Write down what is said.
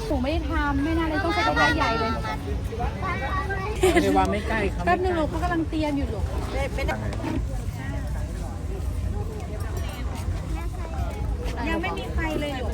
ผมไม่ได้ทำไม่น่าเลยต้องใช้กระทะใหญ่เลยไม่ได้ว่าไม่ใกล้ครับ แป๊บนึงลูกเขากำลังเตรียมอยู่ลูกยังไม่มีใครเลยลูก